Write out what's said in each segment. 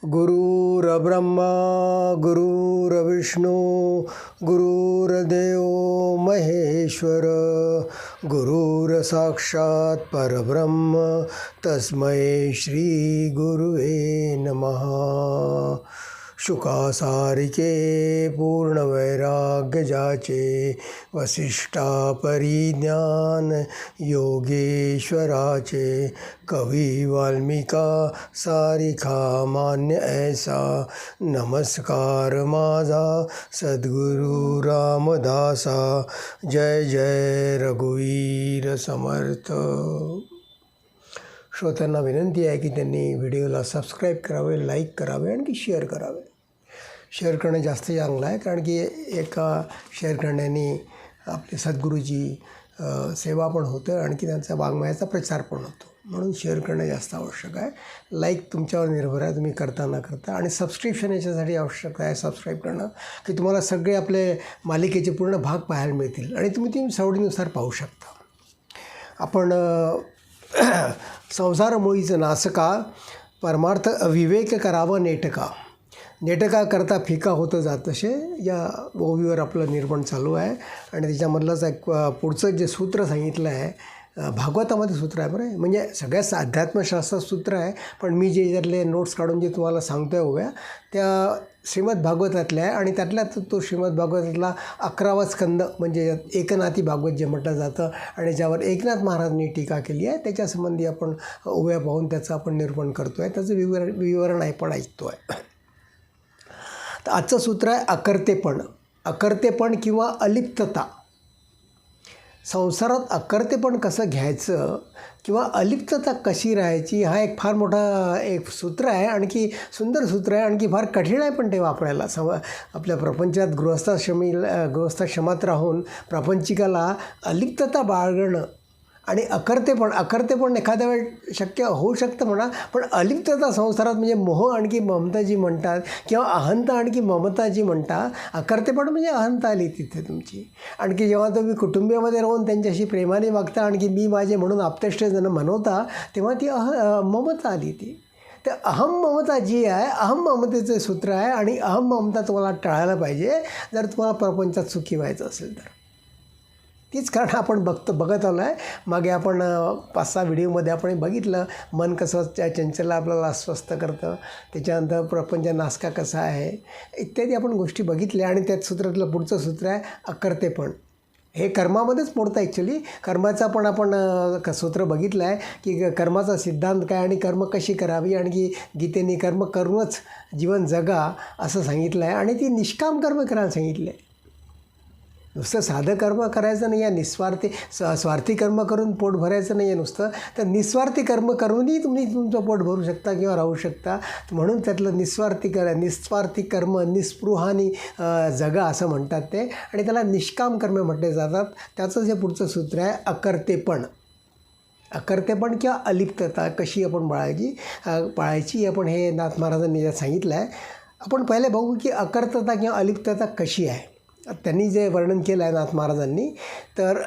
गुरुर्ब्रह्मा गुरुर्विष्णू गुरुर्देव महेश्वर गुरुर्साक्षात् परब्रह्म तस्मै श्री गुरुवे नमः। शुकासारिके पूर्ण वैराग्य जाचे वसिष्ठा परिज्ञान योगेश्वराचे कवी वाल्मिका सारिखा मान्य ऐसा नमस्कार माझा सद्गुरु रामदासा। जय जय रघुवीर समर्थ। श्रोत्यांना विनंती आहे की त्यांनी व्हिडिओला सबस्क्राईब करावे, लाईक करावे आणि शेअर करावे। शेअर करणं जास्त चांगलं आहे, कारण की एका शेअर करण्याने आपले सद्गुरूची सेवा पण होतं, आणखी त्यांचा वाङ्मयाचा प्रचार पण होतो, म्हणून शेअर करणं जास्त आवश्यक आहे। लाईक तुमच्यावर निर्भर आहे, तुम्ही करता न करता, आणि सबस्क्रिप्शन याच्यासाठी आवश्यक आहे संस्क्राईब करणं, की तुम्हाला सगळे आपले मालिकेचे पूर्ण भाग पाहायला मिळतील आणि तुम्ही सवडीनुसार पाहू शकता। आपण संसार मोहीचं नासका परमार्थ अविवेक करावं नेटका, नेटका करता फिका होतं जात तसे या ओवीवर आपलं निर्माण चालू आहे। आणि त्याच्यामधलंच एक पुढचं जे सूत्र सांगितलं आहे, भागवतामध्ये सूत्र आहे बरं, म्हणजे सगळ्याच अध्यात्मशास्त्रात सूत्र आहे, पण मी जे यातले नोट्स काढून जे तुम्हाला सांगतो आहे उभ्या त्या श्रीमद भागवतातल्या आहे। आणि त्यातल्यात तो श्रीमद भागवतातला 11वा स्कंद म्हणजे एकनाथी भागवत जे म्हटलं जातं, आणि ज्यावर एकनाथ महाराजांनी टीका केली आहे, त्याच्यासंबंधी आपण उभ्या पाहून त्याचं आपण निरूपण करतो आहे, त्याचं विवरण आहे पण ऐकतो आहे। तर आजचं सूत्र आहे अकर्तेपण। अकर्तेपण किंवा अलिप्तता। संसारात अकर्तेपण कसं घ्यायचं किंवा अलिप्तता कशी राहायची, हा एक फार मोठा एक सूत्र आहे, आणखी सुंदर सूत्र आहे, आणखी फार कठीण आहे पण ते वापरायला। आपल्या प्रपंचात गृहस्थाश्रमात राहून प्रापंचिकाला अलिप्तता बाळगणं आणि अकर्तेपण एखाद्या वेळ शक्य होऊ शकतं म्हणा, पण अलिप्तता संसारात म्हणजे मोह आणखी ममता जी म्हणतात, किंवा अहंता आणखी ममता जी म्हणतात, अकर्तेपण म्हणजे अहंता आली तिथे तुमची। आणखी जेव्हा तुम्ही कुटुंबियामध्ये राहून त्यांच्याशी प्रेमाने वागता, आणखी मी माझे म्हणून आप्तेष्टजन म्हणवता, तेव्हा ती ममता आली ती। तर अहम ममता जी आहे, अहम ममतेचं सूत्र आहे, आणि अहम ममता तुम्हाला टाळायला पाहिजे जर तुम्हाला प्रपंचात सुखी व्हायचं असेल तर। तीच कारण आपण बघत आलो आहे। मागे आपण 5-6 व्हिडिओमध्ये आपण बघितलं मन कसं त्या चंचलला आपल्याला अस्वस्थ करतं, त्याच्यानंतर प्रपंच नासका कसा आहे इत्यादी आपण गोष्टी बघितल्या। आणि त्यात सूत्रातलं पुढचं सूत्र आहे अकर्तेपण। हे कर्मामध्येच मोडतं ॲक्च्युली। कर्माचा पण आपण सूत्र बघितलं आहे की कर्माचा सिद्धांत काय आणि कर्म कशी करावी, आणखी गीतेने कर्म करूनच जीवन जगा असं सांगितलं आहे, आणि ती निष्काम कर्म करायला सांगितलं आहे। नुसतं साधं कर्म करायचं नाही आहे, स्वार्थी कर्म करून पोट भरायचं नाही आहे नुसतं, तर निस्वार्थी कर्म करूनही तुम्ही तुमचं पोट भरू शकता किंवा राहू शकता। म्हणून त्यातलं निस्वार्थी कर्म निस्पृहानी जगा असं म्हणतात ते, आणि त्याला निष्काम कर्म म्हटले जातात। त्याचं जे पुढचं सूत्र आहे अकर्तेपण। अकर्तेपण किंवा अलिप्तता कशी आपण पाळायची आपण हे नाथ महाराजांनी ज्यात सांगितलं आहे। आपण पहिले बघू की अकर्तता किंवा अलिप्तता कशी आहे। त्यांनी जे वर्णन केलं आहे नाथ महाराजांनी, तर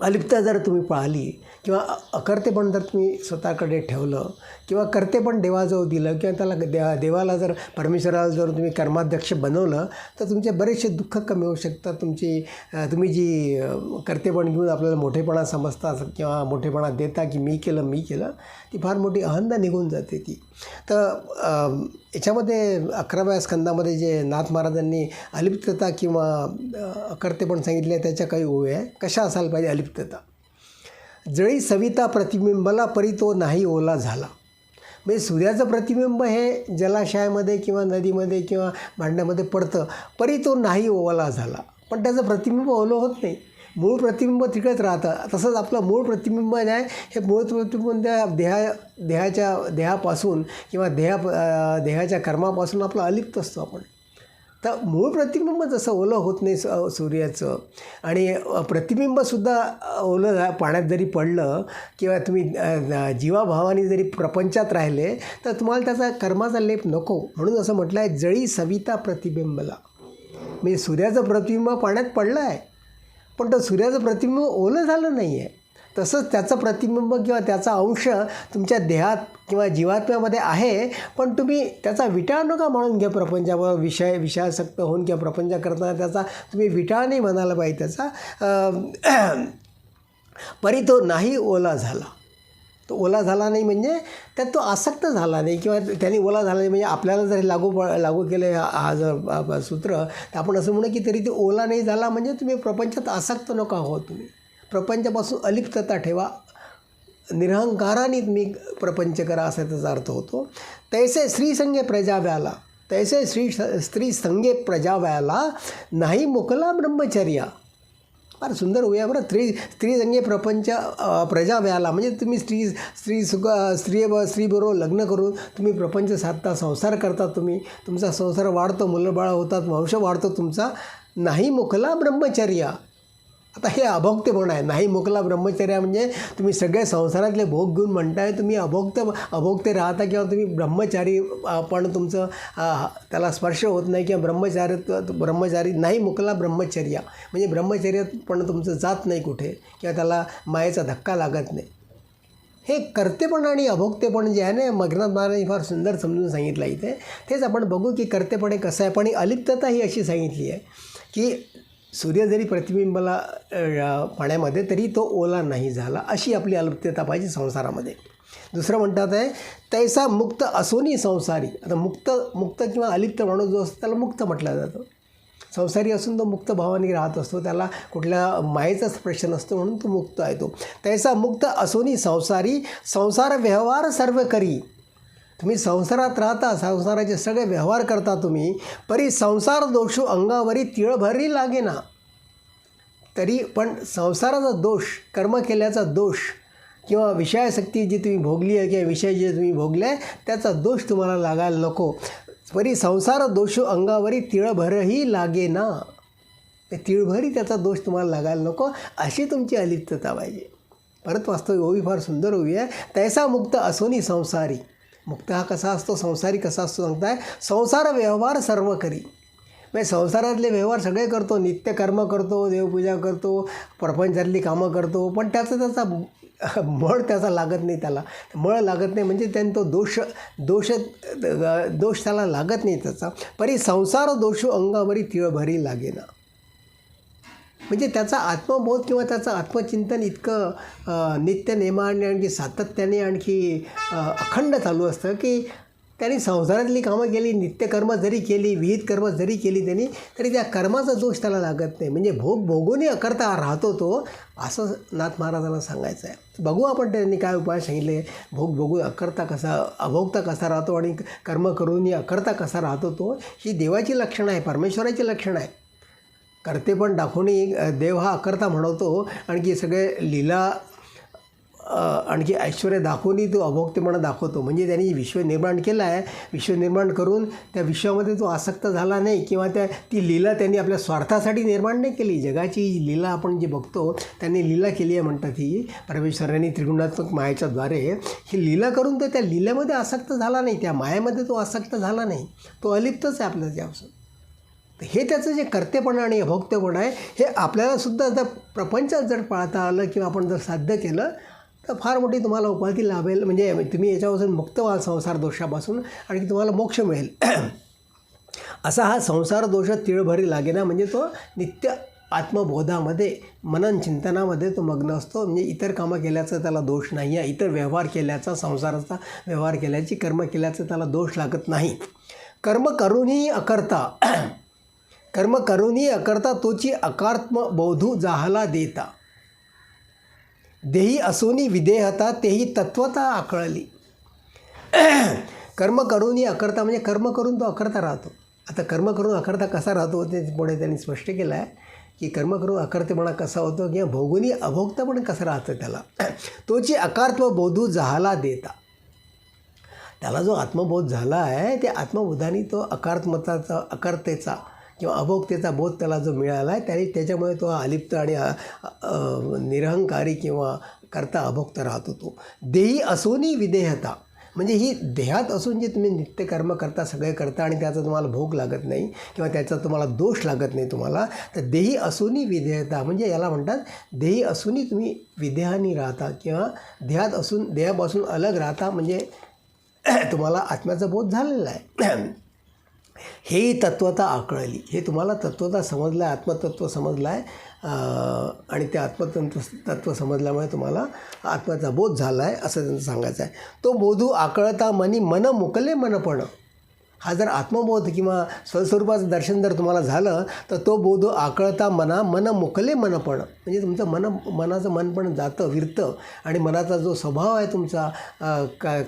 अलिप्तता जर तुम्ही पाळली किंवा अकर्तेपण जर तुम्ही स्वतःकडे ठेवलं किंवा कर्तेपण देवाजवळ दिलं, किंवा त्याला देवाला जर परमेश्वराला जर तुम्ही कर्माध्यक्ष बनवलं, तर तुमचे बरेचसे दुःख कमी होऊ शकतात। तुम्ही जी कर्तेपण घेऊन आपल्याला मोठेपणा समजता किंवा मोठेपणा देता की मी केलं, ती फार मोठी अहंता निघून जाते ती। तर याच्यामध्ये 11व्या स्कंदामध्ये जे नाथ महाराजांनी अलिप्तता किंवा अकर्तेपण सांगितले आहे, त्याच्या काही ओव्या आहे। कशा असायला पाहिजे अलिप्तता। जळी सविता प्रतिबिंबला परी तो नाही ओला झाला। म्हणजे सूर्याचं प्रतिबिंब हे जलाशयामध्ये किंवा नदीमध्ये किंवा भांड्यामध्ये पडतं, परी तो नाही ओला झाला, पण त्याचं प्रतिबिंब ओलं होत नाही, मूळ प्रतिबिंब तिकडेच राहतं। तसंच आपलं मूळ प्रतिबिंब जे आहे, हे मूळ प्रतिबिंब त्या देहापासून किंवा देहाच्या कर्मापासून आपलं अलिप्त असतो आपण। तर मूळ प्रतिबिंब जसं ओलं होत नाही सूर्याचं, आणि प्रतिबिंबसुद्धा ओलं पाण्यात जरी पडलं किंवा तुम्ही जीवाभावाने जरी प्रपंचात राहिले, तर तुम्हाला त्याचा कर्माचा लेप नको। म्हणून असं म्हटलं आहे जळी सविता प्रतिबिंबला, म्हणजे सूर्याचं प्रतिबिंब पाण्यात पडलं आहे, पण तो सूर्याचं प्रतिबिंब ओलं झालं नाही आहे, तसंच त्याचं प्रतिबिंब किंवा त्याचा अंश तुमच्या देहात किंवा जीवात्म्यामध्ये आहे, पण तुम्ही त्याचा विटाळ नका म्हणून घ्या प्रपंचावर विषयासक्त होऊन किंवा प्रपंच करताना त्याचा तुम्ही विटाळ नाही म्हणायला पाहिजे त्याचा. परी तो नाही ओला झाला. तो ओला झाला नाही म्हणजे त्यात तो आसक्त झाला नाही किंवा त्यांनी ओला झाला नाही म्हणजे आपल्याला जरी लागू केलं हा जर सूत्र, तर आपण असं म्हणू की तरी ते ओला नाही झाला म्हणजे तुम्ही प्रपंचात आसक्त नका हो. तुम्ही प्रपंचापासून अलिप्तता ठेवा, निरहंकाराने तुम्ही प्रपंच करा असा त्याचा अर्थ होतो. तैसे स्त्रीसंगे प्रजा व्याला, तैसे स्त्रीसंगे प्रजा व्याला नाही मुकला ब्रह्मचर्या. फार सुंदर होऊया बरं. स्त्रीसंगे प्रपंच प्रजा व्याला म्हणजे तुम्ही स्त्रीबरोबर लग्न करून तुम्ही प्रपंच साधता, संसार करता, तुमचा संसार वाढतो, मुलं बाळ होतात, वंश वाढतो तुमचा. नाही मुकला ब्रह्मचर्या. आता हे अभोक्तेपणा आहे. नाही मुकला ब्रह्मचर्या म्हणजे तुम्ही सगळे संसारातले भोग घेऊन म्हणताय तुम्ही अभोक्ते राहता किंवा तुम्ही ब्रह्मचारी पण तुमचं त्याला स्पर्श होत नाही किंवा ब्रह्मचारी नाही मुकला ब्रह्मचर्या म्हणजे ब्रह्मचर्यात पण तुमचं जात नाही कुठे किंवा त्याला मायेचा धक्का लागत नाही. हे कर्तेपण आणि अभोक्तेपण जे आहे ना, मग्नात महाराजांनी फार सुंदर समजून सांगितलं इथे. तेच आपण बघू की कर्तेपण कसं आहे. पण अलिप्तता ही अशी सांगितली आहे की सूर्य जरी प्रतिबिंबाला पाण्यामध्ये तरी तो ओला नाही झाला, अशी आपली अलिप्तता पाहिजे संसारामध्ये. दुसरं म्हणतात आहे तैसा मुक्त असोनी संसारी. आता मुक्त किंवा अलिप्त माणूस जो असतो त्याला मुक्त म्हटलं जातं. संसारी असून तो मुक्त भावाने राहत असतो, त्याला कुठल्या मायेचाच प्रश्न नसतो म्हणून तो मुक्त आहे. तो तैसा मुक्त असोनी संसारी संसार व्यवहार सर्व करी. तुम्ही संसारात राहता, संसाराचे सगळे व्यवहार करता तुम्ही, परी संसार दोषो अंगावरी तिळभरी लागे ना. तरी पण संसाराचा दोष, कर्म केल्याचा दोष किंवा विषयासक्ती जी तुम्ही भोगली आहे किंवा विषय जे तुम्ही भोगले आहे त्याचा दोष तुम्हाला लागायला नको. परी संसार दोषो अंगावरी तिळभरही लागे ना. ते तिळभरी त्याचा दोष तुम्हाला लागायला नको, अशी तुमची अलिप्तता पाहिजे. परत वास्तविक ओवी फार सुंदर ओवी आहे. तैसा मुक्त असोनी संसारी. मुक्त हा कसा असतो, संसारी कसा असतो सांगताय. संसार व्यवहार सर्व करी म्हणजे संसारातले व्यवहार सगळे करतो, नित्यकर्म करतो, देवपूजा करतो, प्रपंचातली कामं करतो, पण त्याचा मळ त्याचा लागत नाही. त्याला मळ लागत नाही म्हणजे त्याने तो दोष त्याला लागत नाही त्याचा. परी संसार दोषो अंगावरी तिळभरी लागे ना. म्हणजे त्याचा आत्मबोध किंवा त्याचं आत्मचिंतन इतकं नित्य नेमाने आणखी सातत्याने आणखी अखंड चालू असतं की त्यांनी संसारातली कामं केली, नित्यकर्म जरी केली, विहित कर्म जरी केली त्यांनी, तरी त्या कर्माचा दोष त्याला लागत नाही. म्हणजे भोगूनही अकर्ता राहतो तो, असं नाथ महाराजांना सांगायचं आहे. बघू आपण त्यांनी काय उपाय सांगितले. भोगून अकर्ता कसा, अभोक्ता कसा राहतो आणि कर्म करूनही अकर्ता कसा राहतो तो, ही देवाची लक्षणं आहे, परमेश्वराची लक्षणं आहे. करते पण दाखवणी देव हा अकर्ता म्हणवतो, आणखी सगळे लीला आणखी ऐश्वर्य दाखवूनही तो अभोक्तेपणा दाखवतो. म्हणजे त्यांनी विश्व निर्माण केलं आहे, विश्व निर्माण करून त्या विश्वामध्ये तो आसक्त झाला नाही किंवा ती लीला त्यांनी आपल्या स्वार्थासाठी निर्माण नाही केली. जगाची लीला आपण जे बघतो त्यांनी लीला केली आहे म्हणतात. ही परमेश्वरांनी त्रिगुणात्मक मायेच्या द्वारे ही लीला करून तो त्या लीलेमध्ये आसक्त झाला नाही, त्या मायेमध्ये तो आसक्त झाला नाही, तो अलिप्तच आहे आपल्या त्यापासून. हे त्याचं जे कर्तेपणा आणि अभोक्तेपणा आहे हे आपल्यालासुद्धा जर प्रपंचात जर पाळता आलं किंवा आपण जर साध्य केलं तर फार मोठी तुम्हाला उपाधी लाभेल. म्हणजे तुम्ही याच्यापासून मुक्त व्हाल संसार दोषापासून आणि तुम्हाला मोक्ष मिळेल. असा हा संसार दोष तिळभरी लागे ना म्हणजे तो नित्य आत्मबोधामध्ये, मनन चिंतनामध्ये तो मग्न असतो. म्हणजे इतर कामं केल्याचा त्याला दोष नाही आहे, इतर व्यवहार केल्याचा, संसाराचा व्यवहार केल्याची, कर्म केल्याचा त्याला दोष लागत नाही. कर्म करूनही अकर्ता, कर्म करूनही अकर्ता तोची अकार्त्म बोधू जाहला देता. देही असोनी विदेहता तेही तत्वता आकळली. कर्म करूनही अकर्ता म्हणजे कर्म करून तो अकर्ता राहतो. आता कर्म करून अकर्ता कसा राहतो ते पुढे त्यांनी स्पष्ट केलं आहे की कर्म करून अकर्तेपणा कसा होतो किंवा भोगूनी अभोक्ता पण कसं राहतं त्याला. तोची अकार्त्म बोधू जाहला देता. त्याला जो आत्मबोध झाला आहे ते आत्मबोधाने तो अकर्तेचा किंवा अभोक्तेचा बोध त्याला जो मिळाला आहे त्याच्यामुळे तो अलिप्त आणि निरहंकारी किंवा कर्ता अभोक्ता राहतो तो. देही असोनी विदेहता म्हणजे ही देहात असून जे तुम्ही नित्यकर्म करता, सगळे करता आणि त्याचा तुम्हाला भोग लागत नाही किंवा त्याचा तुम्हाला दोष लागत नाही तुम्हाला, तर देही असूनही विधेयता, म्हणजे याला म्हणतात देही असूनही तुम्ही विदेहाने राहता किंवा देहात असून देहापासून अलग राहता, म्हणजे तुम्हाला आत्म्याचा बोध झालेला आहे. हेही तत्वता आकळली, हे तुम्हाला तत्वता समजलं आहे, आत्मतत्व समजलं आहे आणि ते तत्व समजल्यामुळे तुम्हाला आत्म्याचा बोध झाला आहे असं त्यांचं सांगायचं आहे. तो बोधू आकळता मनी मन मुकले मनपण. हा जर आत्मबोध किंवा स्वस्वरूपाचं दर्शन जर तुम्हाला झालं तर तो बोध आकळता मन मुकले मनपण, म्हणजे तुमचं मनाचं मन पण जातं, विरतं आणि मनाचा जो स्वभाव आहे तुमचा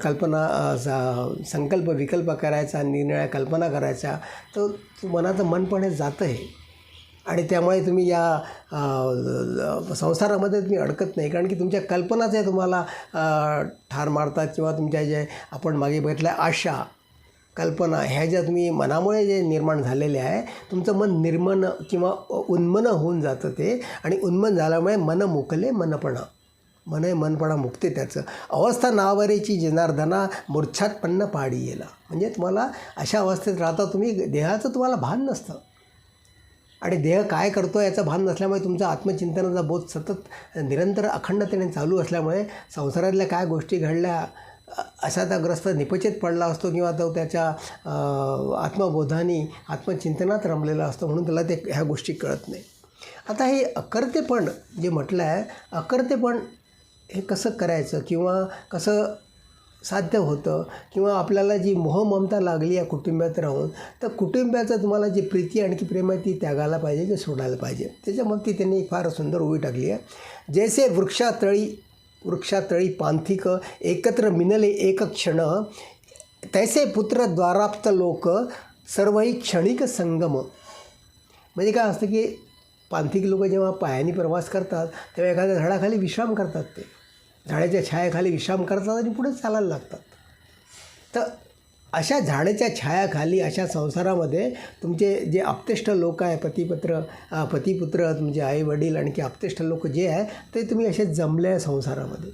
कल्पना संकल्प विकल्प करायचा, निरनिळ्या कल्पना करायच्या, तर मनाचं मन पण हे जातं हे. आणि त्यामुळे तुम्ही या संसारामध्ये तुम्ही अडकत नाही, कारण की तुमच्या कल्पनाच आहे तुम्हाला ठार मारतात किंवा तुमच्या जे आपण मागे बघितल्या आशा कल्पना ह्या ज्या तुम्ही मनामुळे जे निर्माण झालेले आहे, तुमचं मन निर्मन किंवा उन्मन होऊन जातं ते, आणि उन्मन झाल्यामुळे मन मुकले मनपणा, मनपणा मुक्ते त्याचं. अवस्था नावारेची जनार्दना मूर्छात्पन्न पाडी येला, म्हणजे तुम्हाला अशा अवस्थेत राहता तुम्ही, देहाचं तुम्हाला भान नसतं आणि देह काय करतो याचं भान नसल्यामुळे तुमचा आत्मचिंतनाचा बोध सतत निरंतर अखंडतेने चालू असल्यामुळे संसारातल्या काय गोष्टी घडल्या अशाताग्रस्त निपचित पडला असतो किंवा तो त्याच्या आत्मबोधाने आत्मचिंतनात रमलेला असतो, म्हणून त्याला ते ह्या गोष्टी कळत नाही. आता हे अकर्तेपण जे म्हटलं आहे, अकर्तेपण हे कसं करायचं किंवा कसं साध्य होतं, किंवा आपल्याला जी मोहममता लागली आहे कुटुंबात राहून, तर कुटुंबाचं तुम्हाला जी प्रीती आणखी प्रेम आहे ती त्यागायला पाहिजे की सोडायला पाहिजे. त्याच्यामध्ये त्यांनी फार सुंदर ओवी टाकली आहे. जैसे वृक्षातळी पांथिक एकत्र मिनले एक क्षण, तैसे पुत्र द्वाराप्त लोक सर्वही क्षणिक संगम. म्हणजे काय असतं की पांथिक लोक जेव्हा पायाने प्रवास करतात तेव्हा एखाद्या झाडाखाली विश्राम करतात, ते झाडाच्या छायाखाली विश्राम करतात आणि पुढे चालायला लागतात. तर अशा झाडाच्या छायाखाली अशा संसारामध्ये तुमचे जे आप्तेष्ट लोक आहे, पतिपुत्र तुमचे आई वडील आणखी आप्तेष्ट लोक जे आहे ते तुम्ही असे जमले आहे संसारामध्ये.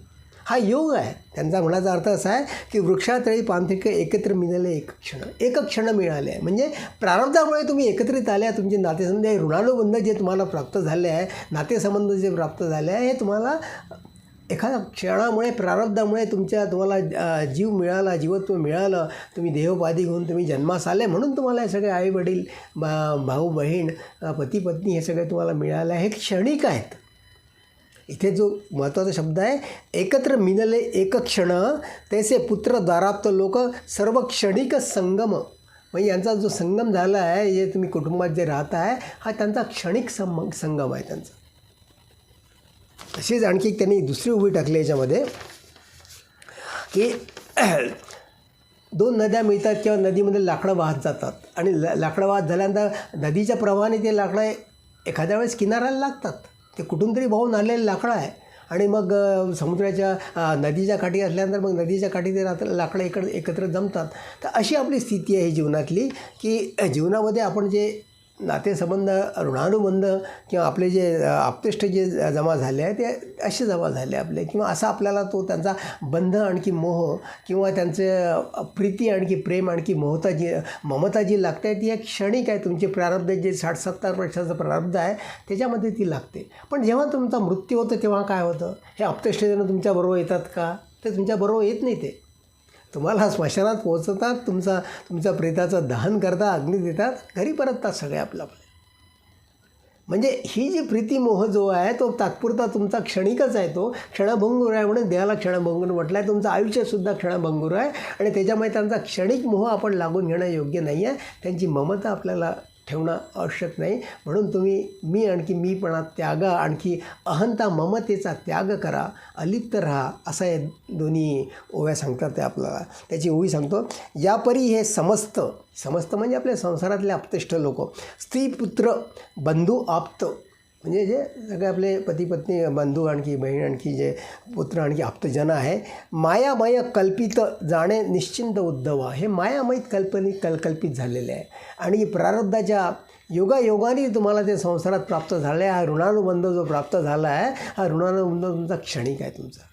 हा योग आहे त्यांचा. म्हणायचा अर्थ असा आहे की वृक्षातळी पांथिक एकत्र मिळाले एक क्षण मिळाले आहे, म्हणजे प्रारब्धामुळे तुम्ही एकत्रित आल्या. तुमचे नातेसंबंध हे ऋणानुबंध जे तुम्हाला प्राप्त झाले आहे, नातेसंबंध जे प्राप्त झाले आहे, हे तुम्हाला एखाद्या क्षणामुळे प्रारब्धामुळे तुम्हाला जीव मिळाला, जीवत्व मिळालं, तुम्ही देहोपाधी घेऊन तुम्ही जन्मास आले, म्हणून तुम्हाला हे सगळे आई वडील भाऊ बहीण पती पत्नी हे सगळे तुम्हाला मिळाले. हे क्षणिक आहेत. इथे जो महत्त्वाचा शब्द आहे एकत्र मिनले एक क्षण, तैसे पुत्र द्वाराप्त लोक सर्व क्षणिक संगम, म्हणजे यांचा जो संगम झाला आहे, जे तुम्ही कुटुंबात जे राहत आहे, हा त्यांचा क्षणिक संगम आहे त्यांचा. तशीच आणखी त्यांनी दुसरी उभी टाकली याच्यामध्ये की दोन नद्या मिळतात किंवा नदीमध्ये लाकडं वाहत जातात आणि लाकडं वाहत झाल्यानंतर नदीच्या प्रवाहाने ते लाकडं एखाद्या वेळेस किनाऱ्याला लागतात. ते कुठून तरी वाहून आणलेलं लाकडं आहे आणि मग समुद्राच्या नदीच्या काठी असल्यानंतर मग नदीच्या काठी ते लाकडं एकत्र जमतात. तर अशी आपली स्थिती आहे ही जीवनातली, की जीवनामध्ये आपण जे नातेसंबंध ऋणानुबंध किंवा आपले जे आप्तेष्ट जे जमा झाले आहे ते असे जमा झाले आपले, किंवा असा आपल्याला तो त्यांचा बंध आणखी मोह किंवा त्यांचे प्रीती आणखी प्रेम आणखी ममता जी लागते आहे ती एक क्षणिक आहे. तुमचे प्रारब्ध जे 60-70 वर्षाचं प्रारब्ध आहे त्याच्यामध्ये ती लागते. पण जेव्हा तुमचा मृत्यू होतो तेव्हा काय होतं? हे आप्तेष्टजन तुमच्याबरोबर येतात का? ते तुमच्याबरोबर येत नाही. ते तुम्हाला स्मशानात पोहोचतात, तुमच्या प्रेताचं दहन करतात, अग्नी देतात, घरी परततात सगळे आपलं. म्हणजे ही जी प्रीतीमोह जो आहे तो तात्पुरता तुमचा क्षणिकच आहे, तो क्षणभंगूर आहे. म्हणून देहाला क्षणभंगूर म्हटलं आहे. तुमचं आयुष्यसुद्धा क्षणभंगूर आहे आणि त्याच्यामुळे त्यांचा क्षणिक मोह आपण लागून घेणं योग्य नाही आहे. त्यांची ममता आपल्याला ठेवणं आवश्यक नाही. म्हणून तुम्ही मीपणा त्यागा, आणखी अहंता ममतेचा त्याग करा, अलिप्त राहा, असं हे दोन्ही ओव्या सांगतात ते आपल्याला. त्याची ओवी सांगतो. यापरी हे समस्त म्हणजे आपल्या संसारातले आप्तेष्ट लोक, स्त्री पुत्र बंधू आप्त, म्हणजे जे सगळे आपले पती पत्नी बंधू आणखी बहीण आणखी जे पुत्र आणखी आप्तजन आहे, मायामय कल्पित जाणे निश्चिंत उद्धवा, हे मायामयित कल्पित झालेले आहे आणि प्रारब्धाच्या योगायोगाने तुम्हाला ते संसारात प्राप्त झाले. हा ऋणानुबंध जो प्राप्त झाला आहे, हा ऋणानुबंध तुमचा क्षणिक आहे तुमचा.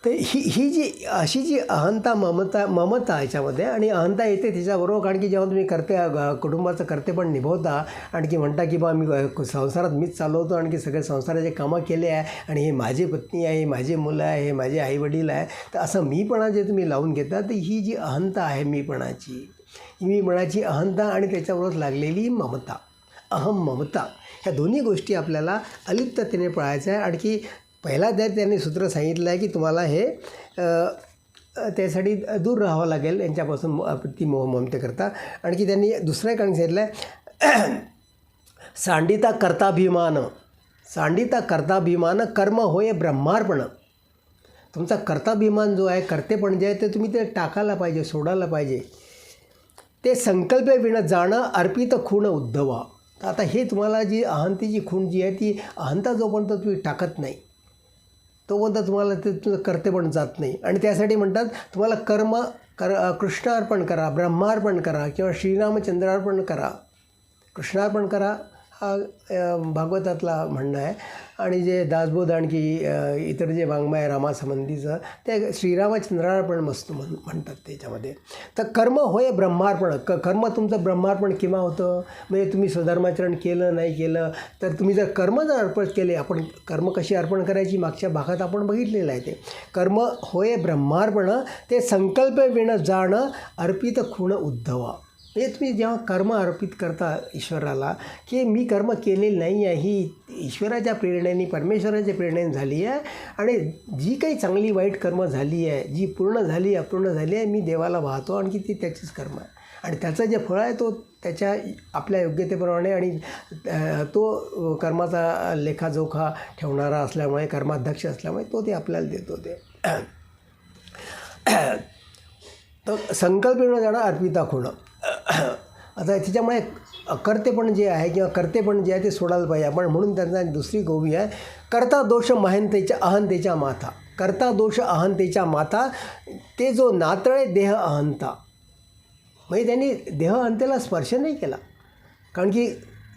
तर ही जी अशी जी अहंता ममता याच्यामध्ये, आणि अहंता येते त्याच्याबरोबर, कारण की जेव्हा तुम्ही कुटुंबाचं कर्तेपण निभवता, आणखी म्हणता की बा मी संसारात मीच चालवतो, आणखी सगळे संसाराचे कामं केले आहे, आणि हे माझी पत्नी आहे, हे माझी मुलं आहे, हे माझे आईवडील आहे, तर असं मीपणा जे तुम्ही लावून घेता, तर ही जी अहंता आहे मीपणाची अहंता, आणि त्याच्याबरोबर लागलेली ममता, अहम ममता, ह्या दोन्ही गोष्टी आपल्याला अलिप्ततेने पळायचं आहे. आणखी पहिला त्यांनी सूत्र सांगितलं आहे की तुम्हाला हे त्यासाठी दूर राहावं लागेल यांच्यापासून, ती ममतेकरता. आणखी त्यांनी दुसरं कारण सांगितलं आहे, सांडिता कर्ताभिमान कर्म होय ब्रह्मार्पण. तुमचा कर्ताभिमान जो आहे, कर्तेपण जे आहे, ते तुम्ही ते टाकायला पाहिजे, सोडायला पाहिजे. ते संकल्पे विण जाणं अर्पित खूण उद्धवा. तर आता हे तुम्हाला जी अहंतेची खूण जी आहे, ती अहंता जोपर्यंत तुम्ही टाकत नाही तोपर्यंत तुम्हाला ते तुझं कर्तेपण जात नाही. आणि त्यासाठी म्हणतात तुम्हाला कृष्णार्पण करा, ब्रह्मार्पण करा, किंवा श्रीरामचंद्रार्पण करा. कृष्णार्पण करा हा भागवतातला म्हणणं आहे. आणि जे दासबोध आणखी इतर जे वाङ्मय आहे रामासंबंधीचं, ते श्रीरामचंद्रार्पण मस्त म्हणतात त्याच्यामध्ये. तर कर्म होय ब्रह्मार्पण. कर्म तुमचं ब्रह्मार्पण केव्हा होतं, म्हणजे तुम्ही स्वधर्माचरण केलं नाही केलं तर तुम्ही जर कर्म जर अर्पण केले, आपण कर्म कशी अर्पण करायची मागच्या भागात आपण बघितलेलं आहे. ते कर्म होय ब्रह्मार्पण, ते संकल्प विण जाणं अर्पित खूण उद्धवा. म्हणजे तुम्ही जेव्हा कर्म अर्पित करता ईश्वराला, की मी कर्म केलेली नाही आहे, ही ईश्वराच्या प्रेरणेने, परमेश्वराच्या प्रेरणेने झाली आहे, आणि जी काही चांगली वाईट कर्म झाली आहे, जी पूर्ण झाली अपूर्ण झाली आहे, मी देवाला वाहतो, आणखी ती त्याचीच कर्म आहे. आणि त्याचं जे फळ आहे तो त्याच्या आपल्या योग्यतेप्रमाणे, आणि तो कर्माचा लेखाजोखा ठेवणारा असल्यामुळे, कर्माध्यक्ष असल्यामुळे तो ते आपल्याला देतो. ते तर संकल्प न जाणं अर्पिता खूण. आता त्याच्यामुळे अकर्तेपण जे आहे, किंवा कर्तेपण जे आहे, ते सोडायला पाहिजे आपण. म्हणून त्यांचा दुसरी गोवी आहे, कर्ता दोष अहंतेच्या माथा. कर्ता दोष अहंतेच्या माथा, ते जो नातळे देह अहंता. म्हणजे त्यांनी देह अहंतेला स्पर्श नाही केला, कारण की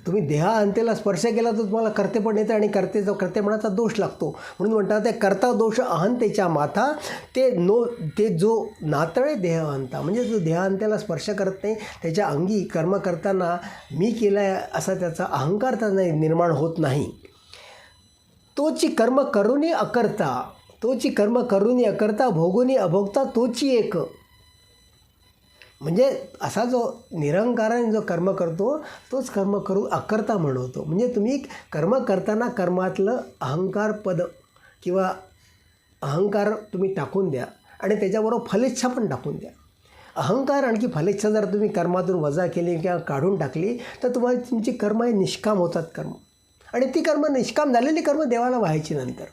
तुम्ही देह अहंतेला स्पर्श केला तर तुम्हाला कर्तेपण येतं, आणि कर्तेपणाचा दोष लागतो. म्हणून म्हणतात ते कर्ता दोष अहंतेच्या माथा, ते जो नातळे देह अहंता, म्हणजे जो देह अहंतेला स्पर्श करत नाही, त्याच्या अंगी कर्म करताना मी केला आहे असा त्याचा अहंकार त्यांना निर्माण होत नाही. तोची कर्म करूनी अकर्ता भोगूनी अभोगता तोची एक. म्हणजे असा जो निरंकाराने जो कर्म करतो तोच कर्म करून अकर्ता म्हणवतो. म्हणजे तुम्ही कर्म करताना कर्मातलं अहंकारपद किंवा अहंकार तुम्ही टाकून द्या, आणि त्याच्याबरोबर फलेच्छा पण टाकून द्या. अहंकार आणखी फलेच्छा जर तुम्ही कर्मातून वजा केली किंवा काढून टाकली तर तुम्हाला तुमची कर्म हे निष्काम होतात कर्म, आणि ती कर्म निष्काम झालेली कर्म देवाला व्हायची नंतर.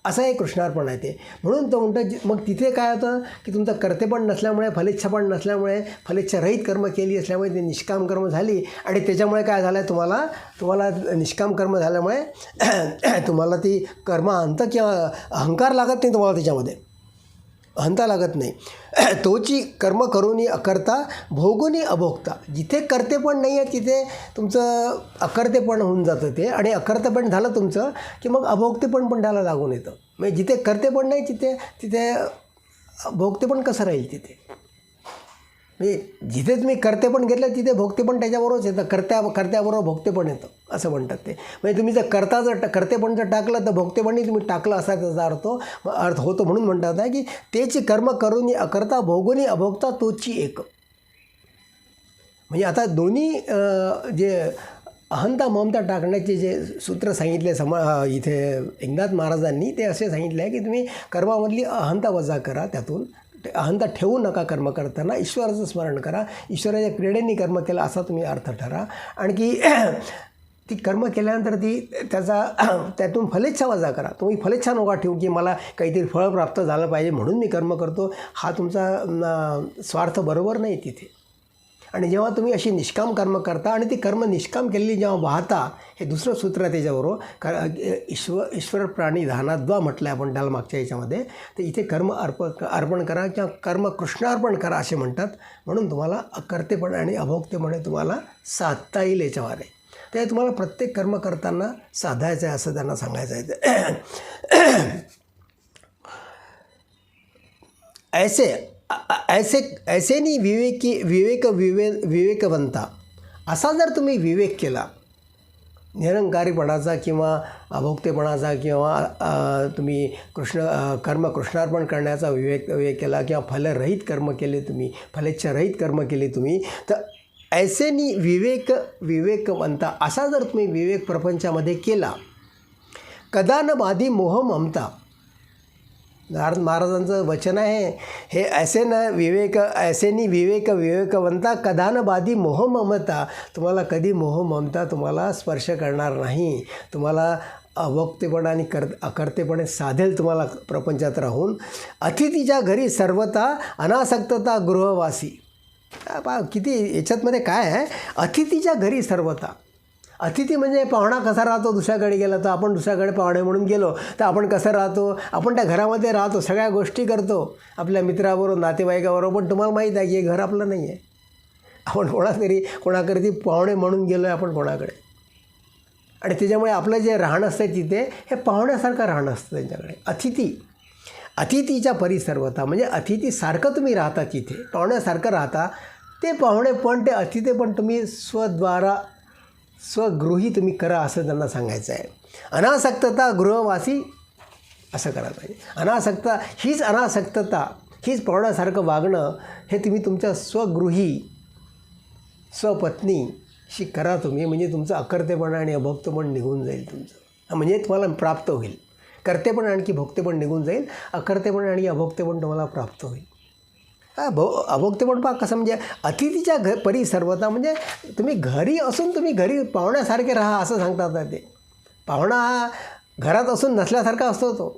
असं एक कृष्णार्पण आहे ते. म्हणून तो म्हणतो मग तिथे काय होतं की तुमचं कर्तेपण नसल्यामुळे, फलेच्छा पण नसल्यामुळे, फलेच्छारहित कर्म केली असल्यामुळे ती निष्काम कर्म झाली, आणि त्याच्यामुळे काय झालं आहे, तुम्हाला निष्काम कर्म झाल्यामुळे तुम्हाला ती कर्म अंत किंवा अहंकार लागत नाही, तुम्हाला त्याच्यामध्ये अहंता लागत नाही. तोची कर्म करूनी अकर्ता भोगूनी अभोगता. जिथे कर्तेपण नाही आहे तिथे तुमचं अकर्तेपण होऊन जातं ते, आणि अकर्तेपण झालं तुमचं की मग अभोगतेपण पण त्याला लागून येतं. म्हणजे जिथे कर्तेपण नाही तिथे भोगतेपण कसं राहील तिथे. म्हणजे जिथे तुम्ही कर्तेपण घेतलं तिथे भोगतेपण त्याच्याबरोबरच येतं, कर्त्याबरोबर भोगतेपण येतं असं म्हणतात ते. म्हणजे तुम्ही जर कर्तेपण जर टाकलं तर भोगतेपणही तुम्ही टाकलं असा त्याचा अर्थ होतो. म्हणून म्हणतात की तेची कर्म करूनी अकर्ता भोगूनी अभोगता तोची एक. म्हणजे आता दोन्ही जे अहंता ममता टाकण्याचे जे सूत्र सांगितले इथे एकनाथ महाराजांनी, ते असे सांगितले आहे की तुम्ही कर्मामधली अहंता वजा करा, त्यातून अहंता ठेवू नका. कर्म करताना ईश्वराचं स्मरण करा, ईश्वराच्या प्रेरणेने कर्म केला असा तुम्ही अर्थ ठरा. आणखी ती कर्म केल्यानंतर त्यातून फलेच्छा वजा करा. तुम्ही फलेच्छा नका ठेवू की मला काहीतरी फळ प्राप्त झालं पाहिजे म्हणून मी कर्म करतो, हा तुमचा स्वार्थ बरोबर नाही तिथे. आणि जेव्हा तुम्ही अशी निष्काम कर्म करता आणि ती कर्म निष्काम केलेली जेव्हा वाहता, हे दुसरं सूत्र आहे त्याच्याबरोबर, ईश्वर प्राणी धानाद्वा म्हटलं आहे आपण त्याला मागच्या याच्यामध्ये. तर इथे कर्म अर्पण करा किंवा कर्म कृष्णार्पण करा असे म्हणतात. म्हणून तुम्हाला अकर्तेपण आणि अभोक्तेपणे तुम्हाला साधता येईल याच्यावर आहे. ते तुम्हाला प्रत्येक कर्म करताना साधायचं आहे असं त्यांना सांगायचं आहे. ऐसे ऐसे ऐसेनी विवेकवंता असा जर तुम्ही विवेक केला, निरंकारीपणाचा किंवा अभोक्तेपणाचा किंवा तुम्ही कृष्णार्पण करण्याचा विवेक केला किंवा फलरहित कर्म केले तुम्ही, फलेच्छारहित कर्म केले तुम्ही, तर ऐसेनी विवेकवंता असा जर तुम्ही विवेक प्रपंचामध्ये केला, कदा न बाधी मोह ममता. नारद महाराजांचं वचन आहे हे. ऐसेनी विवेकवंता कदा न बाधी मोह ममता. तुम्हाला कधी मोह ममता तुम्हाला स्पर्श करणार नाही. तुम्हाला अभोक्तेपणा आणि अकर्तेपणे साधेल तुम्हाला प्रपंचात राहून. अतिथीच्या घरी सर्वता अनासक्तता गृहवासी. किती याच्यातमध्ये काय आहे, अतिथीच्या घरी सर्वता. अतिथी म्हणजे पाहुणा कसा राहतो, दुसऱ्याकडे गेला तर आपण दुसऱ्याकडे पाहुणे म्हणून गेलो तर आपण कसं राहतो, आपण त्या घरामध्ये राहतो, सगळ्या गोष्टी करतो आपल्या मित्राबरोबर नातेवाईकाबरोबर. पण तुम्हाला माहीत आहे की हे घर आपलं नाही आहे. आपण कोणाकडे पाहुणे म्हणून गेलो आहे आपण कोणाकडे. आणि त्याच्यामुळे आपलं जे राहणं असतं तिथे हे पाहुण्यासारखं राहणं असतं त्यांच्याकडे. अतिथीच्या परिसर्वता म्हणजे अतिथीसारखं तुम्ही राहता तिथे, पाहुण्यासारखं राहता. ते पाहुणे पण ते अतिथी पण तुम्ही स्वगृही तुम्ही करा असं त्यांना सांगायचं आहे. अनासक्तता गृहवासी असं करायला पाहिजे. अनासक्तता हीच पाहुण्यासारखं वागणं हे तुम्ही तुमच्या स्वगृही स्वपत्नीशी करा तुम्ही. म्हणजे तुमचं अकर्तेपणा आणि अभोक्तेपण निघून जाईल तुमचं. म्हणजे तुम्हाला प्राप्त होईल. कर्तेपण आणखी भोक्तेपण निघून जाईल. अकर्तेपण आणि अभोक्तेपण तुम्हाला प्राप्त होईल. अभोक्तेपण पहा कसं, म्हणजे अतिथीच्या परिसर्वता म्हणजे तुम्ही घरी असून तुम्ही घरी पाहुण्यासारखे राहा असं सांगतात ते. पाहुणा हा घरात असून नसल्यासारखा असतो तो.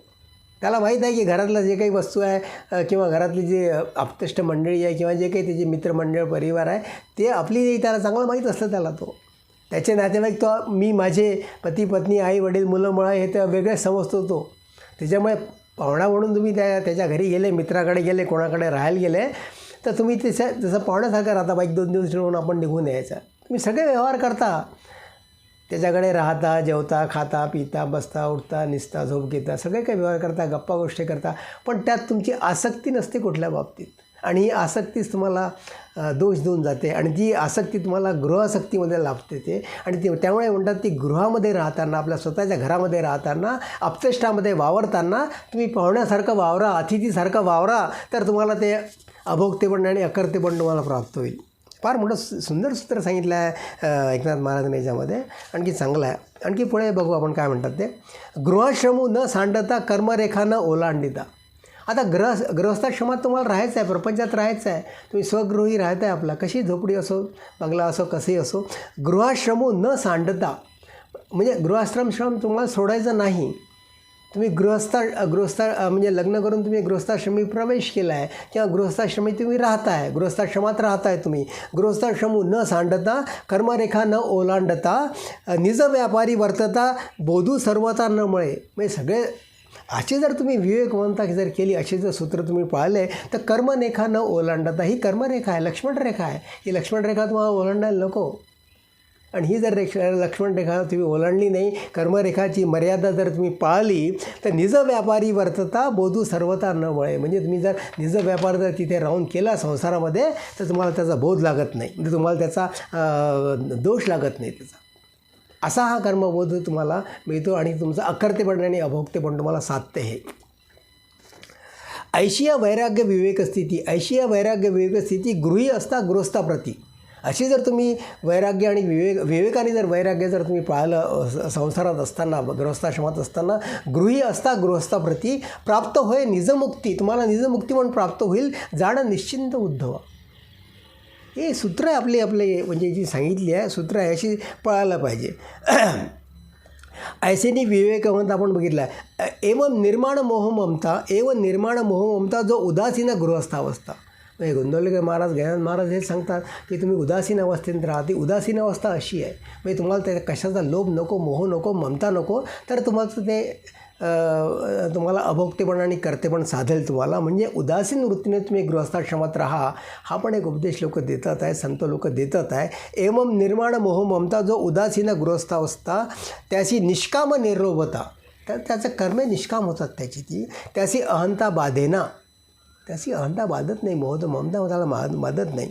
त्याला माहीत आहे की घरातलं जे काही वस्तू आहे किंवा घरातली जे आप्तेष्ट मंडळी आहे किंवा जे काही त्याचे मित्रमंडळ परिवार आहे ते आपली त्याला चांगलं माहीत असतं त्याला. त्याचे नातेवाईक मी माझे पती पत्नी आई वडील मुलं मुळं हे तर वेगळेच समजतो तो. त्याच्यामुळे पाहुणा म्हणून तुम्ही त्याच्या घरी गेले, मित्राकडे गेले, कोणाकडे राहायला गेले तर तुम्ही जसं पाहुण्यासारखं राहता. बाईक 2 दिवस ठेवून आपण निघून यायचा. तुम्ही सगळे व्यवहार करता, त्याच्याकडे राहता, जेवता, खाता, पिता, बसता, उठता, निसता, झोप घेता, सगळे काही व्यवहार करता, गप्पा गोष्टी करता. पण त्यात तुमची आसक्ती नसते कुठल्या बाबतीत. आणि ही आसक्तीच तुम्हाला दोष देऊन जाते. आणि ती आसक्ती तुम्हाला गृहासक्तीमध्ये लागते ते. आणि त्यामुळे म्हणतात ती गृहामध्ये राहताना, आपल्या स्वतःच्या घरामध्ये राहताना, आप्तेष्टामध्ये वावरताना तुम्ही पाहुण्यासारखं वावरा, अतिथीसारखं वावरा, तर तुम्हाला ते अभोक्तेपण आणि अकर्तेपण तुम्हाला प्राप्त होईल. फार मोठं सुंदर सूत्र सांगितलं आहे एकनाथ महाराजांनी याच्यामध्ये. आणखी चांगलं आहे. आणखी पुढे बघू आपण काय म्हणतात ते. गृहश्रमू न सांडता कर्मरेखा न ओलांडिता. आता गृहस्थाश्रमात तुम्हाला राहायचं आहे, प्रपंचात राहायचं आहे. तुम्ही स्वगृही राहत आहे आपला, कशी झोपडी असो, बंगला असो, कसंही असो. गृहाश्रमू न सांडता म्हणजे गृहाश्रम तुम्हाला सोडायचं नाही. तुम्ही गृहस्थ म्हणजे लग्न करून तुम्ही गृहस्थाश्रमी प्रवेश केला आहे किंवा गृहस्थाश्रमी तुम्ही राहताय, गृहस्थाश्रमात राहताय तुम्ही. गृहस्थाश्रमू न सांडता कर्मरेखा न ओलांडता निज व्यापारी वर्तता बोधू सर्वता न मळे. म्हणजे सगळे अशी जर तुम्ही विवेकवंता जर केली, असे जर सूत्र तुम्ही पाळले तर कर्मरेखा न ओलांडता. ही कर्मरेखा आहे, लक्ष्मणरेखा आहे. ही लक्ष्मणरेखा तुम्हाला ओलांडायला नको. आणि ही जर लक्ष्मणरेखा तुम्ही ओलांडली नाही, कर्मरेखाची मर्यादा जर तुम्ही पाळली तर निज व्यापारी वर्तता बोधू सर्वता न वळे. म्हणजे तुम्ही जर निज व्यापार जर तिथे राहून केला संसारामध्ये तर तुम्हाला त्याचा बोध लागत नाही, म्हणजे तुम्हाला त्याचा दोष लागत नाही त्याचा. असा हा कर्मबोध तुम्हाला मिळतो आणि तुमचं अकर्तेपण आणि अभोक्तेपण तुम्हाला साधते. हे ऐशिया वैराग्य विवेक स्थिती गृही असता गृहस्थाप्रती. अशी जर तुम्ही वैराग्य आणि विवेकाने जर वैराग्य जर तुम्ही पाळलं संसारात असताना, गृहस्थाश्रमात असताना, गृही असता गृहस्थाप्रती प्राप्त होय निजमुक्ती. तुम्हाला निजमुक्ती पण प्राप्त होईल. जाणं निश्चिंत उद्धवा. हे सूत्र आहे आपले म्हणजे जी सांगितली आहे सूत्र आहे, अशी पळायला पाहिजे. ऐसेनी विवेकवंत आपण बघितलं आहे. एवं निर्माण मोहममता जो उदासीन गृहस्थावस्था. म्हणजे गोंदवलेकर महाराज, गजानन महाराज हे सांगतात की तुम्ही उदासीन अवस्थेत राहा. ती उदासीन अवस्था अशी आहे, म्हणजे तुम्हाला त्या कशाचा लोभ नको, मोह नको, ममता नको, तर तुम्हाला अभोक्तेपण आणि कर्तेपण साधेल तुम्हाला. म्हणजे उदासीन वृत्तीने तुम्ही गृहस्थाश्रमात राहा. हा पण एक उपदेश लोक देतात आहे, संत लोक देतात आहे. एवं निर्माण मोह ममता जो उदासीन गृहस्थावस्था त्याची निष्काम निरोधता. तर त्याचं कर्मे निष्काम होतात त्याची. त्याची अहंता बाधेना. त्याची अहंता बाधत नाही, ममता त्याला बाधत नाही.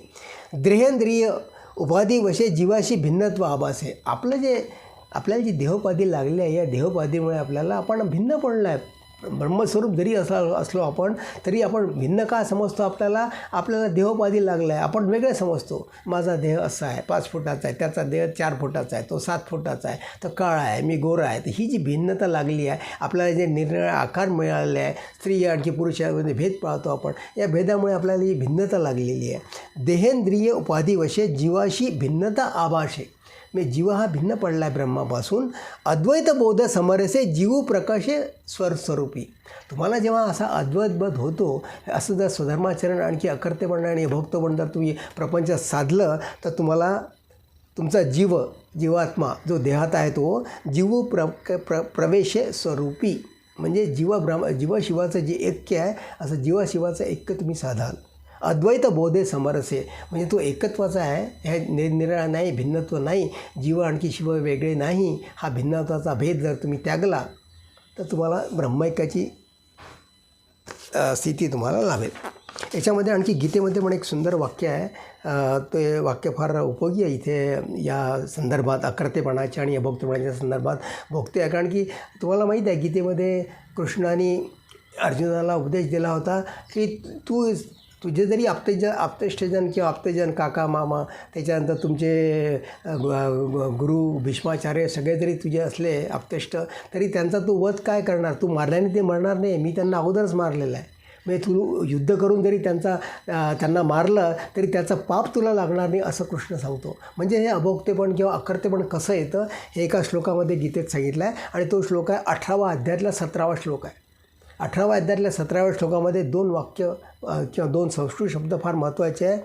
देहेंद्रिय उपाधी वशे जीवाशी भिन्नत्व आभासे. आपल्याला जी देहोपाधी लागली आहे, या देहोपाधीमुळे आपण भिन्न पडलो आहे. ब्रह्मस्वरूप जरी असलो आपण, तरी आपण भिन्न का समजतो? आपल्याला देहोपाधी लागला आहे, आपण वेगळं समजतो. माझा देह असा आहे, 5 फुटाचा आहे, त्याचा देह 4 फुटाचा आहे, तो 7 फुटाचा आहे, तो काळा आहे, मी गोरा आहे. तर ही जी भिन्नता लागली आहे, आपल्याला जे निरनिराळे आकार मिळाले आहे, स्त्री आणखी पुरुषामध्ये भेद पाळतो आपण, या भेदामुळे आपल्याला ही भिन्नता लागलेली आहे. देहेंद्रिय उपाधिवशे जीवाशी भिन्नता आभाषे. म्हणजे जीव हा भिन्न पडला आहे ब्रह्मापासून. अद्वैत बोध समरसे जीव प्रकाशे स्वरूपी. तुम्हाला जेव्हा असा अद्वैतबोध होतो, असं जर स्वधर्माचरण आणखी अकर्तेपण आणि भोक्तपण जर तुम्ही प्रपंचात साधलं, तर तुम्हाला तुमचा जीवात्मा जो देहात आहे तो जीव प्रवेशे स्वरूपी. म्हणजे जीवाशिवाचं जे ऐक्य आहे, असं जीवाशिवाचं ऐक्य तुम्ही साधाल. अद्वैत बोधे समरसे म्हणजे तो एकत्वाचा आहे, हे निरनिराळा नाही, भिन्नत्व नाही, जीव आणखी शिव वेगळे नाही. हा भिन्नत्वाचा भेद जर तुम्ही त्यागला, तर तुम्हाला ब्रह्मैक्याची स्थिती तुम्हाला लाभेल. याच्यामध्ये आणखी गीतेमध्ये पण एक सुंदर वाक्य आहे. ते वाक्य फार उपयोगी आहे इथे या संदर्भात, अकर्तेपणाच्या आणि अभोक्तेपणाच्या संदर्भात भोगते आहे. कारण की तुम्हाला माहीत आहे, गीतेमध्ये कृष्णाने अर्जुनाला उपदेश दिला होता की तुझे जरी आप्तेष्टजन किंवा आप्तेजन, काका, मामा, त्याच्यानंतर तुमचे गुरु भीष्माचार्य सगळे जरी तुझे असले आप्तेष्ट, तरी त्यांचा तू वध काय करणार? तू मारल्याने ते मरणार नाही, मी त्यांना अगोदरच मारलेलं आहे. म्हणजे तू युद्ध करून जरी त्यांना मारलं तरी त्याचं पाप तुला लागणार नाही, असं कृष्ण सांगतो. म्हणजे हे अभोक्तेपण किंवा अकर्तेपण कसं येतं हे एका श्लोकामध्ये गीतेत सांगितलं आहे. आणि तो श्लोक आहे 18व्या अध्यायातला 17वा श्लोक आहे. 18व्या अध्यायातल्या 17व्या श्लोकामध्ये 2 वाक्य किंवा 2 संस्कृत शब्द फार महत्त्वाचे आहे.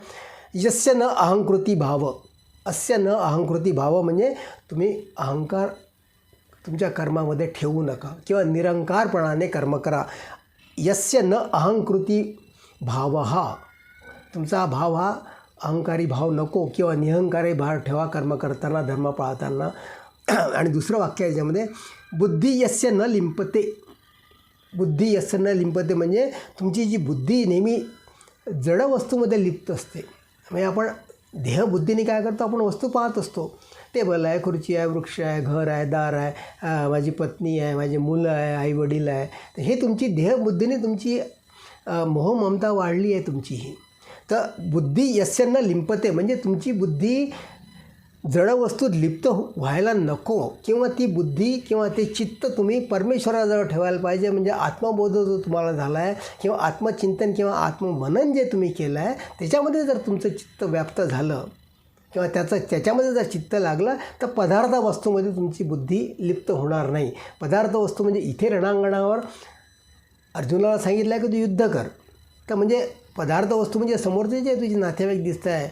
यस्य न अहंकृती भाव, अस्य न अहंकृती भाव म्हणजे तुम्ही अहंकार तुमच्या कर्मामध्ये ठेवू नका किंवा निरंकारपणाने कर्म करा. यस्य न अहंकृती भाव, हा तुमचा भाव हा अहंकारी भाव नको किंवा निहंकारी भाव ठेवा कर्म करताना, धर्म पाळताना. आणि दुसरं वाक्य आहे याच्यामध्ये, बुद्धी यस्य न लिंपते. बुद्धी यस्य न लिंपते म्हणजे तुमची जी बुद्धी नेहमी जड वस्तूमध्ये लिप्त असते. म्हणजे आपण देहबुद्धीने काय करतो, आपण वस्तू पाहत असतो. टेबल आहे, खुर्ची आहे, वृक्ष आहे, घर आहे, दार आहे, माझी पत्नी आहे, माझी मुलं आहे, आई वडील आहे. तर हे तुमची देहबुद्धीने तुमची मोहममता वाढली आहे तुमची ही. तर बुद्धी यस्य न लिंपते म्हणजे तुमची बुद्धी जड वस्तूत लिप्त व्हायला नको, किंवा ती बुद्धी किंवा ते चित्त तुम्ही परमेश्वराजवळ ठेवायला पाहिजे. म्हणजे आत्मबोध जो तुम्हाला झाला आहे किंवा आत्मचिंतन किंवा आत्ममनन जे तुम्ही केलं आहे, त्याच्यामध्ये जर तुमचं चित्त व्याप्त झालं किंवा त्याच्यामध्ये जर चित्त लागलं, तर पदार्थ वस्तूमध्ये तुमची बुद्धी लिप्त होणार नाही. पदार्थ वस्तू म्हणजे इथे रणांगणावर अर्जुनाला सांगितलं आहे की तू युद्ध कर. तर म्हणजे पदार्थ वस्तू म्हणजे समोरचे जे तुझे नातेवाईक दिसत आहे,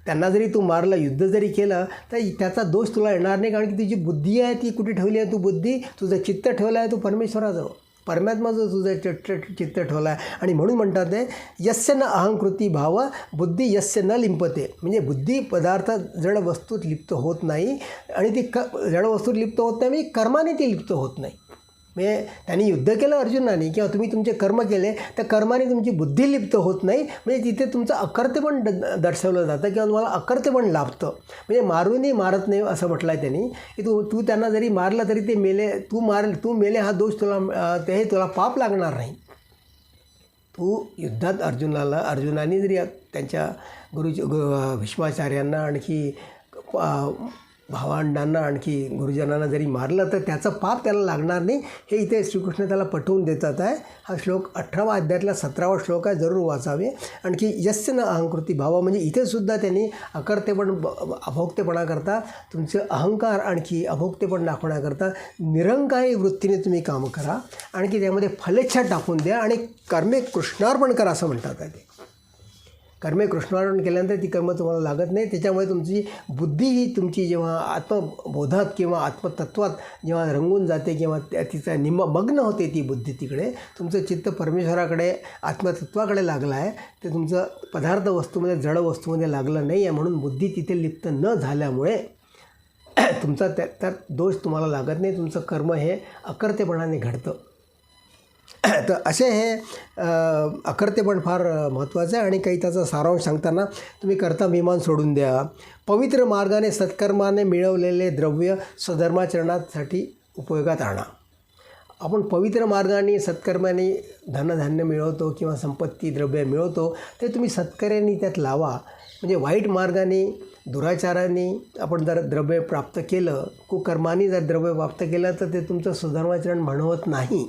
त्यांना जरी तू मारलं, युद्ध जरी केलं, तर त्याचा दोष तुला येणार नाही. कारण की तुझी बुद्धी आहे ती कुठे ठेवली आहे? तू बुद्धी, तुझं चित्त ठेवलं आहे तू परमेश्वराजवळ, परमात्माचं तुझं चित्त ठेवलं आहे. आणि म्हणून म्हणतात ते यस्य न अहंकृती भाव बुद्धी यस्य न लिंपते. म्हणजे बुद्धी पदार्थ जड वस्तूत लिप्त होत नाही. आणि ती जड वस्तूत लिप्त होत नाही म्हणजे कर्माने ती लिप्त होत नाही. म्हणजे त्यांनी युद्ध केलं अर्जुनाने किंवा तुम्ही तुमचे कर्म केले, तर कर्माने तुमची बुद्धी लिप्त होत नाही. म्हणजे तिथे तुमचं अकर्तेपण दर्शवलं जातं किंवा तुम्हाला अकर्तेपण लाभतं. म्हणजे मारूनही मारत नाही असं म्हटलं आहे त्यांनी, की तू त्यांना जरी मारलं तरी ते मेले, तू मेले हा दोष तुला पाप लागणार नाही. तू युद्धात अर्जुनाने जरी त्यांच्या भीष्माचार्यांना आणखी भावंडांना आणखी गुरुजनांना जरी मारलं, तर त्याचं पाप त्याला लागणार नाही. हे इथे श्रीकृष्ण त्याला पटवून देतात आहे. हा श्लोक 18व्या अध्यायातला 17वा श्लोक आहे, जरूर वाचावे. आणखी यस्य न अहंकृती भाव म्हणजे इथेसुद्धा त्यांनी अकर्तेपण अभोक्तेपणा करता, तुमचं अहंकार आणखी अभोक्तेपण दाखवण्याकरता निरंकारी वृत्तीने तुम्ही कामं करा. आणखी त्यामध्ये फलेच्छा टाकून द्या आणि कर्मे कृष्णार्पण करा असं म्हणतात आहे. ते कर्मे कृष्णार्पण केल्यानंतर ती कर्म तुम्हाला लागत नाही. त्याच्यामुळे तुमची बुद्धी ही तुमची जेव्हा आत्मबोधात किंवा आत्मतत्वात जेव्हा रंगून जाते किंवा तिचा मग्न होते ती बुद्धी, तिकडे तुमचं चित्त परमेश्वराकडे आत्मतत्वाकडे लागलं आहे. ते तुमचं पदार्थ वस्तूमध्ये जड वस्तूमध्ये लागलं नाही आहे. म्हणून बुद्धी तिथे लिप्त न झाल्यामुळे तुमचा त्यात दोष तुम्हाला लागत नाही. तुमचं कर्म हे अकर्तेपणाने घडतं. तर असे हे अकर्ते पण फार महत्त्वाचं आहे. आणि काही त्याचा सारांश सांगताना तुम्ही कर्ताभिमान सोडून द्या. पवित्र मार्गाने सत्कर्माने मिळवलेले द्रव्य स्वधर्माचरणासाठी उपयोगात आणा. आपण पवित्र मार्गाने सत्कर्माने धनधान्य मिळवतो किंवा संपत्ती द्रव्य मिळवतो, ते तुम्ही सत्कर्याने त्यात लावा. म्हणजे वाईट मार्गाने दुराचाराने आपण जर द्रव्य प्राप्त केलं, कुकर्माने जर द्रव्य प्राप्त केलं, तर ते तुमचं सुधर्माचरण म्हणवत नाही.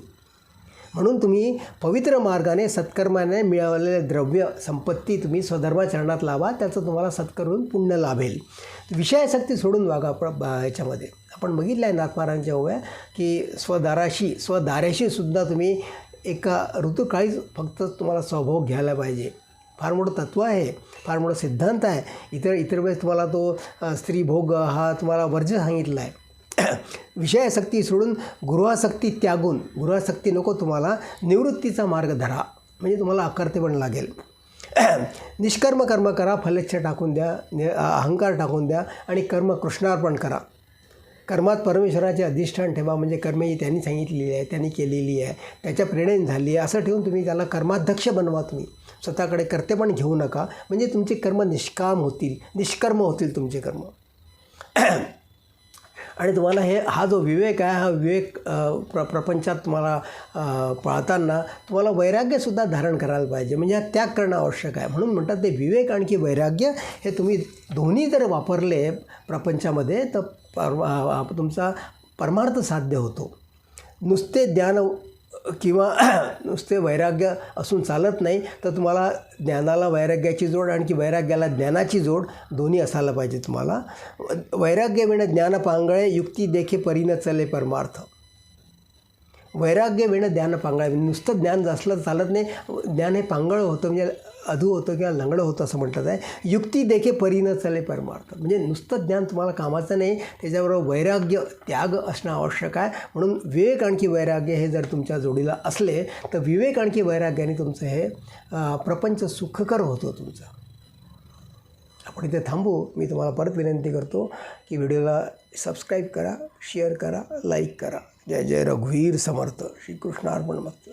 म्हणून तुम्ही पवित्र मार्गाने सत्कर्माने मिळवलेले द्रव्य संपत्ती तुम्ही स्वधर्माचरणात लावा. त्याचं तुम्हाला सत्करून पुण्य लाभेल. विषयासक्ती सोडून वागा. याच्यामध्ये आपण बघितलं आहे नाथमारांच्या ओव्या की स्वदाराशी सुद्धा तुम्ही एका ऋतुकाळीच फक्त तुम्हाला स्वभोग घ्यायला पाहिजे. फार मोठं तत्त्व आहे, फार मोठा सिद्धांत आहे. इतर वेळेस तुम्हाला तो स्त्रीभोग हा तुम्हाला वर्ज्य सांगितला आहे. विषयासक्ती सोडून गृहासक्ती त्यागून, गृहासक्ती नको तुम्हाला, निवृत्तीचा मार्ग धरा. म्हणजे तुम्हाला अकर्ते पण लागेल. निष्कर्म कर्म करा, फलेच्छा टाकून द्या, अहंकार टाकून द्या आणि कर्म कृष्णार्पण करा. कर्मात परमेश्वराचे अधिष्ठान ठेवा. म्हणजे कर्म ही त्यांनी सांगितलेली आहे, त्यांनी केलेली आहे, त्याच्या प्रेरणेने झाली आहे असं ठेवून तुम्ही त्याला कर्माध्यक्ष बनवा. तुम्ही स्वतःकडे कर्ते पण घेऊ नका. म्हणजे तुमचे कर्म निष्कर्म होतील तुमचे कर्म. आणि तुम्हाला हा जो विवेक आहे, हा विवेक प्रपंचात तुम्हाला पाळताना तुम्हाला वैराग्यसुद्धा धारण करायला पाहिजे. म्हणजे हा त्याग करणं आवश्यक आहे. म्हणून म्हणतात ते विवेक आणखी वैराग्य हे तुम्ही दोन्ही जर वापरले प्रपंचामध्ये तर तुमचा परमार्थ साध्य होतो. नुसते ज्ञान किंवा नुसते वैराग्य असून चालत नाही, तर तुम्हाला ज्ञानाला वैराग्याची जोड आणखी वैराग्याला ज्ञानाची जोड दोन्ही असायला पाहिजे तुम्हाला. वैराग्य विण ज्ञान पांगळे, युक्ती देखे परीन चले परमार्थ. वैराग्य विण ज्ञान पांगळे, नुसतं ज्ञान असलं चालत नाही. ज्ञान हे पांगळ होतं, म्हणजे अधू होतं किंवा लंगडं होतं असं म्हणतात आहे. युक्ती देखे परीन चले परमार्थ, म्हणजे नुसतं ज्ञान तुम्हाला कामाचं नाही, त्याच्याबरोबर वैराग्य त्याग असणं आवश्यक आहे. म्हणून विवेक आणखी वैराग्य हे जर तुमच्या जोडीला असले, तर विवेक आणखी वैराग्याने तुमचं हे प्रपंच सुखकर होतो तुमचं. आपण इथे थांबू. मी तुम्हाला परत विनंती करतो की व्हिडिओला सबस्क्राईब करा, शेअर करा, लाईक करा. जय जय रघुवीर समर्थ. श्रीकृष्णार्पण मस्त.